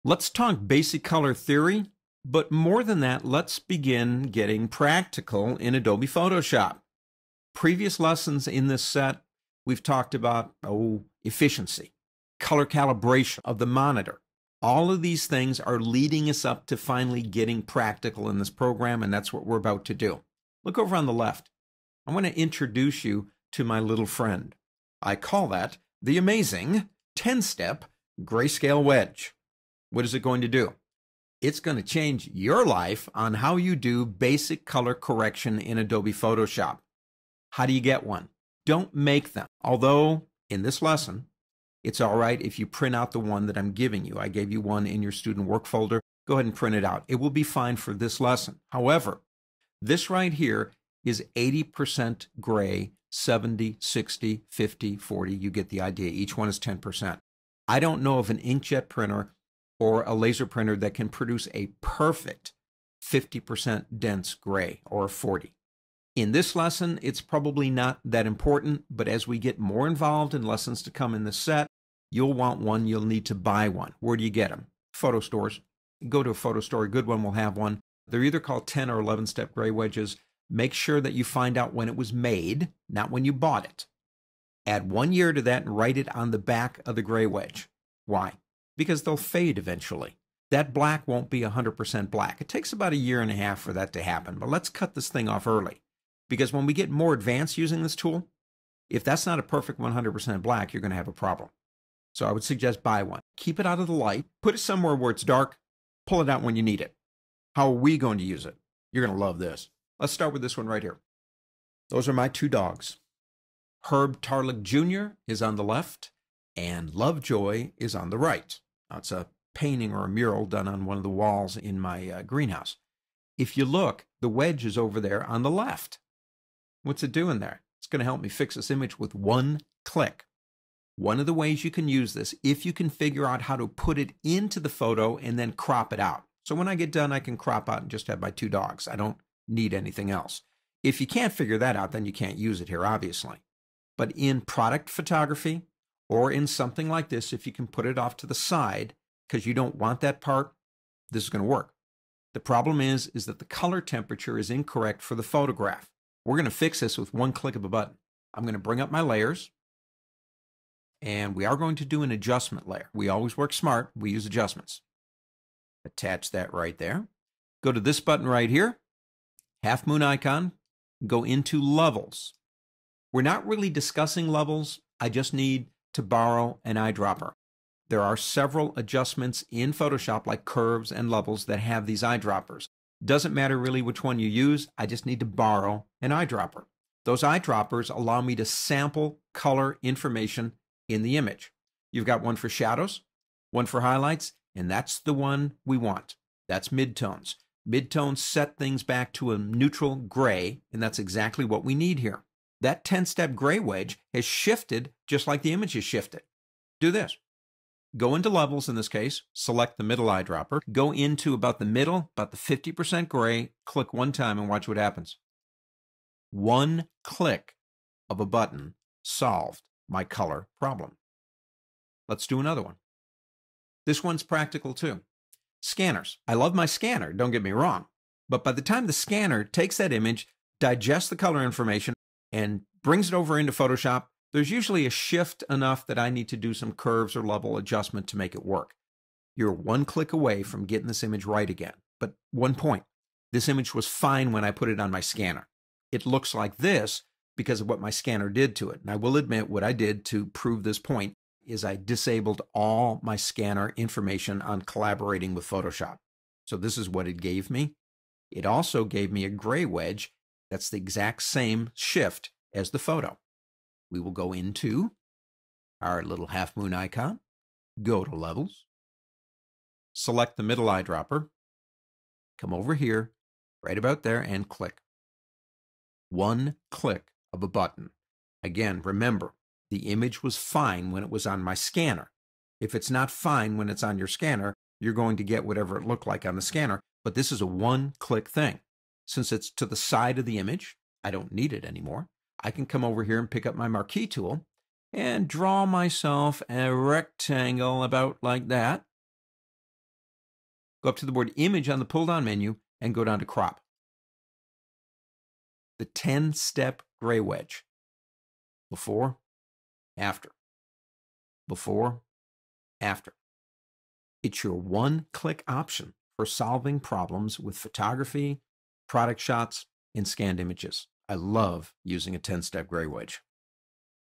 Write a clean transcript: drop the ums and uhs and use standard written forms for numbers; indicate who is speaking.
Speaker 1: Let's talk basic color theory, but more than that, let's begin getting practical in Adobe Photoshop. Previous lessons in this set, we've talked about efficiency, color calibration of the monitor. All of these things are leading us up to finally getting practical in this program, and that's what we're about to do. Look over on the left. I want to introduce you to my little friend. I call that the amazing 10-step Grayscale Wedge. What is it going to do? It's going to change your life on how you do basic color correction in Adobe Photoshop. How do you get one? Don't make them. Although, in this lesson, it's all right if you print out the one that I'm giving you. I gave you one in your student work folder. Go ahead and print it out. It will be fine for this lesson. However, this right here is 80% gray, 70, 60, 50, 40. You get the idea. Each one is 10%. I don't know of an inkjet printer or a laser printer that can produce a perfect 50% dense gray or 40. In this lesson, it's probably not that important, but as we get more involved in lessons to come in this set, you'll want one, you'll need to buy one. Where do you get them? Photo stores. Go to a photo store, a good one will have one. They're either called 10 or 11-step gray wedges. Make sure that you find out when it was made, not when you bought it. Add 1 year to that and write it on the back of the gray wedge. Why? Because they'll fade eventually. That black won't be 100% black. It takes about 1.5 years for that to happen, but let's cut this thing off early. Because when we get more advanced using this tool, if that's not a perfect 100% black, you're going to have a problem. So I would suggest buy one. Keep it out of the light. Put it somewhere where it's dark. Pull it out when you need it. How are we going to use it? You're going to love this. Let's start with this one right here. Those are my two dogs. Herb Tarlick Jr. is on the left, and Lovejoy is on the right. Now, it's a painting or a mural done on one of the walls in my greenhouse. If you look, the wedge is over there on the left. What's it doing there? It's going to help me fix this image with one click. One of the ways you can use this, if you can figure out how to put it into the photo and then crop it out. So when I get done, I can crop out and just have my two dogs. I don't need anything else. If you can't figure that out, then you can't use it here, obviously. But in product photography or in something like this, if you can put it off to the side because you don't want that part, this is going to work. The problem is that the color temperature is incorrect for the photograph. We're going to fix this with one click of a button. I'm going to bring up my layers, and we are going to do an adjustment layer. We always work smart. We use adjustments. Attach that right there. Go to this button right here, half moon icon, go into levels. We're not really discussing levels. I just need to borrow an eyedropper. There are several adjustments in Photoshop like curves and levels that have these eyedroppers. Doesn't matter really which one you use. I just need to borrow an eyedropper. Those eyedroppers allow me to sample color information in the image. You've got one for shadows, one for highlights, and that's the one we want. That's midtones. Midtones set things back to a neutral gray, and that's exactly what we need here. That 10-step gray wedge has shifted just like the image has shifted. Do this. Go into levels in this case, select the middle eyedropper, go into about the middle, about the 50% gray, click one time and watch what happens. One click of a button solved my color problem. Let's do another one. This one's practical too. Scanners. I love my scanner, don't get me wrong, but by the time the scanner takes that image, digests the color information, and brings it over into Photoshop, there's usually a shift enough that I need to do some curves or level adjustment to make it work. You're one click away from getting this image right again. But one point, this image was fine when I put it on my scanner. It looks like this because of what my scanner did to it. And I will admit what I did to prove this point is I disabled all my scanner information on collaborating with Photoshop. So this is what it gave me. It also gave me a gray wedge that's the exact same shift as the photo. We will go into our little half moon icon, go to levels, select the middle eyedropper, come over here, right about there, and click. One click of a button. Again, remember, the image was fine when it was on my scanner. If it's not fine when it's on your scanner, you're going to get whatever it looked like on the scanner, but this is a one-click thing. Since it's to the side of the image, I don't need it anymore. I can come over here and pick up my marquee tool and draw myself a rectangle about like that. Go up to the word image on the pull-down menu and go down to crop. The 10-step gray wedge. Before, after. Before, after. It's your one-click option for solving problems with photography, product shots, and scanned images. I love using a 10-step gray wedge.